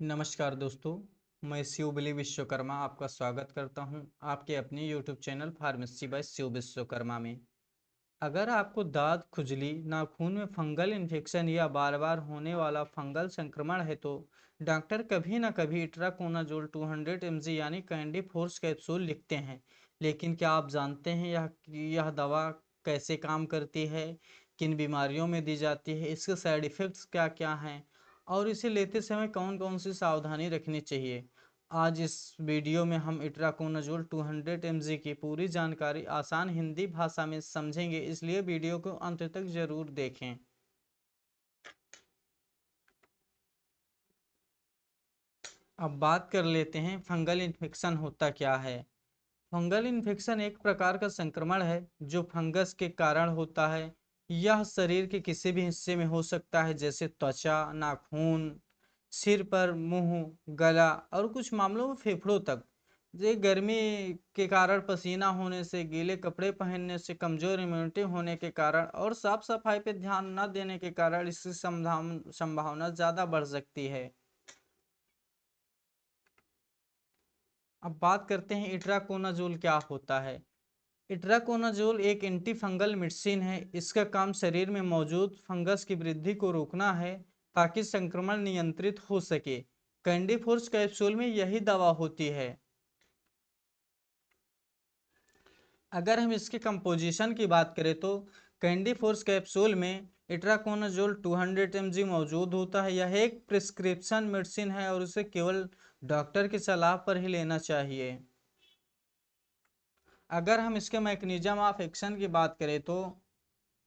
नमस्कार दोस्तों, मैं शिवबली विश्वकर्मा आपका स्वागत करता हूं आपके अपने YouTube channel pharmacy by Shiv Vishwakarma में। अगर आपको दांत खुजली, नाखून में फंगल इन्फेक्शन या बार बार होने वाला फंगल संक्रमण है तो डॉक्टर कभी ना कभी इट्राकोनाजोल 200 mg यानी कैंडी फोर्स कैप्सूल लिखते हैं। लेकिन क्या आप जानते हैं यह दवा कैसे काम करती है, किन बीमारियों में दी जाती है, इसके साइड इफ़ेक्ट्स क्या क्या हैं और इसे लेते समय कौन कौन सी सावधानी रखनी चाहिए। आज इस वीडियो में हम इट्राकोनाजोल 200 mg की पूरी जानकारी आसान हिंदी भाषा में समझेंगे, इसलिए वीडियो को अंत तक जरूर देखें। अब बात कर लेते हैं फंगल इन्फेक्शन होता क्या है। फंगल इन्फेक्शन एक प्रकार का संक्रमण है जो फंगस के कारण होता है। यह शरीर के किसी भी हिस्से में हो सकता है, जैसे त्वचा, नाखून, सिर पर, मुंह, गला और कुछ मामलों में फेफड़ों तक। ये गर्मी के कारण, पसीना होने से, गीले कपड़े पहनने से, कमजोर इम्यूनिटी होने के कारण और साफ सफाई पर ध्यान न देने के कारण इसकी संभावना ज़्यादा बढ़ सकती है। अब बात करते हैं इट्राकोनाजोल क्या होता है। इट्राकोनाजोल एक एंटी फंगल मेडिसिन है। इसका काम शरीर में मौजूद फंगस की वृद्धि को रोकना है ताकि संक्रमण नियंत्रित हो सके। कैंडी फोर्स कैप्सूल में यही दवा होती है। अगर हम इसके कंपोजिशन की बात करें तो कैंडी फोर्स कैप्सूल में इट्राकोनाजोल 200 mg मौजूद होता है। यह एक प्रिस्क्रिप्शन मेडिसिन है और इसे केवल डॉक्टर की सलाह पर ही लेना चाहिए। अगर हम इसके मैकेनिज्म ऑफ एक्शन की बात करें तो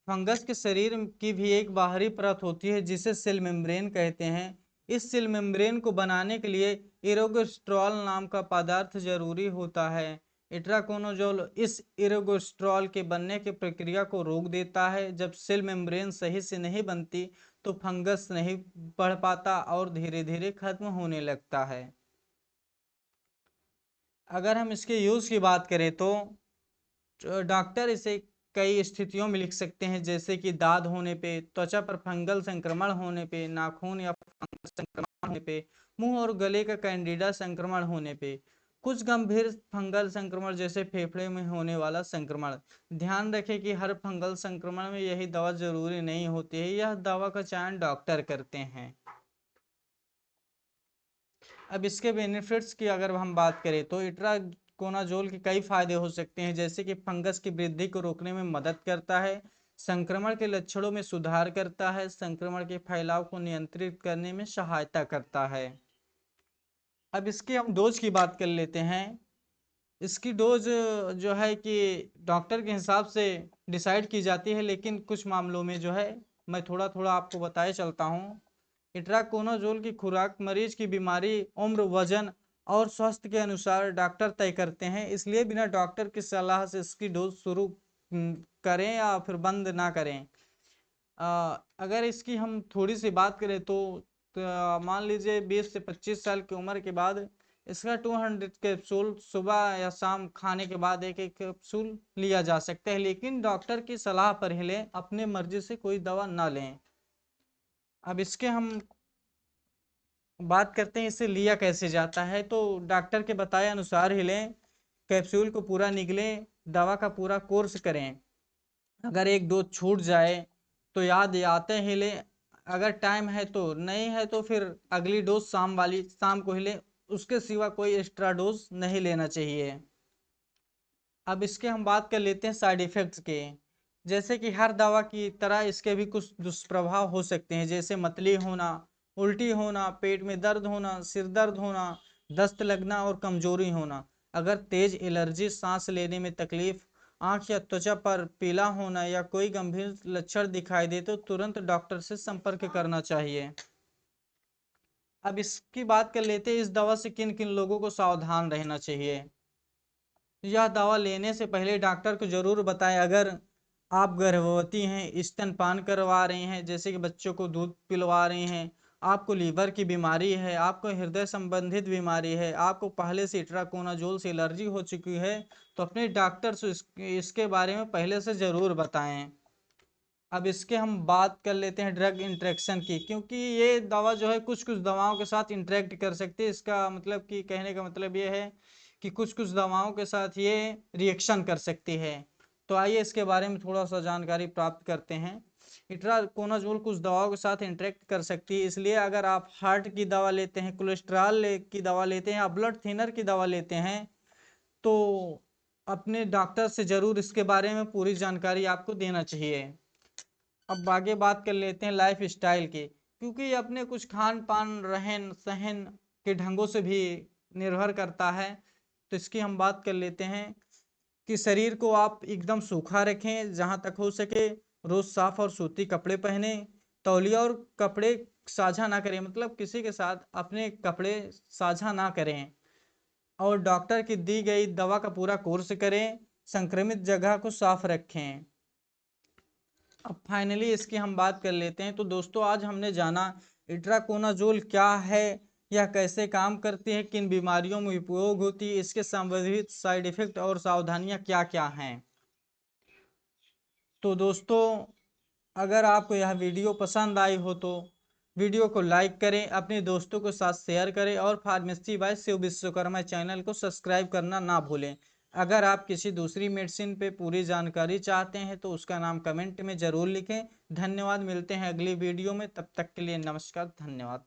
फंगस के शरीर की भी एक बाहरी परत होती है जिसे सेल मेम्ब्रेन कहते हैं। इस सेल मेम्ब्रेन को बनाने के लिए इरोगोस्ट्रॉल नाम का पदार्थ जरूरी होता है। इट्राकोनाजोल इस इरोगोस्ट्रॉल के बनने की प्रक्रिया को रोक देता है। जब सेल मेम्ब्रेन सही से नहीं बनती तो फंगस नहीं बढ़ पाता और धीरे धीरे खत्म होने लगता है। अगर हम इसके यूज़ की बात करें तो डॉक्टर इसे कई स्थितियों में लिख सकते हैं, जैसे कि दाद होने पे, त्वचा पर फंगल संक्रमण होने पे, नाखून या फंगल संक्रमण होने पे, मुंह और गले का कैंडिडा संक्रमण होने पे, कुछ गंभीर फंगल संक्रमण जैसे फेफड़े में होने वाला संक्रमण। ध्यान रखें कि हर फंगल संक्रमण में यही दवा जरूरी नहीं होती है, यह दवा का चयन डॉक्टर करते हैं। अब इसके बेनिफिट्स की अगर हम बात करें तो इट्राकोनाजोल के कई फायदे हो सकते हैं, जैसे कि फंगस की वृद्धि को रोकने में मदद करता है, संक्रमण के लक्षणों में सुधार करता है, संक्रमण के फैलाव को नियंत्रित करने में सहायता करता है। अब इसके हम डोज की बात कर लेते हैं। इसकी डोज जो है कि डॉक्टर के हिसाब से डिसाइड की जाती है, लेकिन कुछ मामलों में जो है मैं थोड़ा थोड़ा आपको बताए चलता हूँ। इट्राकोनाजोल की खुराक मरीज की बीमारी, उम्र, वजन और स्वास्थ्य के अनुसार डॉक्टर तय करते हैं, इसलिए बिना डॉक्टर की सलाह से इसकी डोज शुरू करें या फिर बंद ना करें। अगर इसकी हम थोड़ी सी बात करें तो मान लीजिए 20 से 25 साल की उम्र के बाद इसका 200 कैप्सूल सुबह या शाम खाने के बाद एक एक कैप्सूल लिया जा सकता है, लेकिन डॉक्टर की सलाह पर ही लें, अपने मर्जी से कोई दवा ना लें। अब इसके हम बात करते हैं इसे लिया कैसे जाता है, तो डॉक्टर के बताए अनुसार ही लें, कैप्सूल को पूरा निगलें, दवा का पूरा कोर्स करें। अगर एक दो छूट जाए तो याद आते ही लें, अगर टाइम है तो, नहीं है तो फिर अगली डोज शाम को ही लें, उसके सिवा कोई एक्स्ट्रा डोज नहीं लेना चाहिए। अब इसके हम बात कर लेते हैं साइड इफ़ेक्ट्स के। जैसे कि हर दवा की तरह इसके भी कुछ दुष्प्रभाव हो सकते हैं, जैसे मतली होना, उल्टी होना, पेट में दर्द होना, सिर दर्द होना, दस्त लगना और कमजोरी होना। अगर तेज एलर्जी, सांस लेने में तकलीफ, आंख या त्वचा पर पीला होना या कोई गंभीर लक्षण दिखाई दे तो तुरंत डॉक्टर से संपर्क करना चाहिए। अब इसकी बात कर लेते हैं इस दवा से किन किन लोगों को सावधान रहना चाहिए। यह दवा लेने से पहले डॉक्टर को जरूर बताएं। अगर आप गर्भवती हैं, स्तनपान करवा रही हैं, जैसे कि बच्चों को दूध पिलवा रही हैं, आपको लीवर की बीमारी है, आपको हृदय संबंधित बीमारी है, आपको पहले से इट्राकोनाजोल से एलर्जी हो चुकी है, तो अपने डॉक्टर से इसके बारे में पहले से ज़रूर बताएं। अब इसके हम बात कर लेते हैं ड्रग इंटरेक्शन की, क्योंकि ये दवा जो है कुछ कुछ दवाओं के साथ इंटरेक्ट कर सकती है। इसका मतलब कि कहने का मतलब ये है कि कुछ कुछ दवाओं के साथ ये रिएक्शन कर सकती है। तो आइए इसके बारे में थोड़ा सा जानकारी प्राप्त करते हैं। इट्राकोनाजोल कुछ दवाओं के साथ इंटरेक्ट कर सकती है, इसलिए अगर आप हार्ट की दवा लेते हैं, कोलेस्ट्रॉल की दवा लेते हैं या ब्लड थिनर की दवा लेते हैं, तो अपने डॉक्टर से ज़रूर इसके बारे में पूरी जानकारी आपको देना चाहिए। अब आगे बात कर लेते हैं लाइफ स्टाइल की, क्योंकि ये अपने कुछ खान पान रहन सहन के ढंगों से भी निर्भर करता है। तो इसकी हम बात कर लेते हैं कि शरीर को आप एकदम सूखा रखें जहाँ तक हो सके। रोज साफ और सूती कपड़े पहने। तौलिया और कपड़े साझा ना करें, मतलब किसी के साथ अपने कपड़े साझा ना करें। और डॉक्टर की दी गई दवा का पूरा कोर्स करें। संक्रमित जगह को साफ रखें। अब फाइनली इसकी हम बात कर लेते हैं। तो दोस्तों आज हमने जाना इट्राकोनाजोल क्या है, यह कैसे काम करती है, किन बीमारियों में उपयोग होती है, इसके संबंधित साइड इफेक्ट और सावधानियां क्या क्या हैं। तो दोस्तों अगर आपको यह वीडियो पसंद आई हो तो वीडियो को लाइक करें, अपने दोस्तों के साथ शेयर करें और pharmacy by Shiv Vishwakarma channel को सब्सक्राइब करना ना भूलें। अगर आप किसी दूसरी मेडिसिन पे पूरी जानकारी चाहते हैं तो उसका नाम कमेंट में ज़रूर लिखें। धन्यवाद, मिलते हैं अगली वीडियो में, तब तक के लिए नमस्कार, धन्यवाद।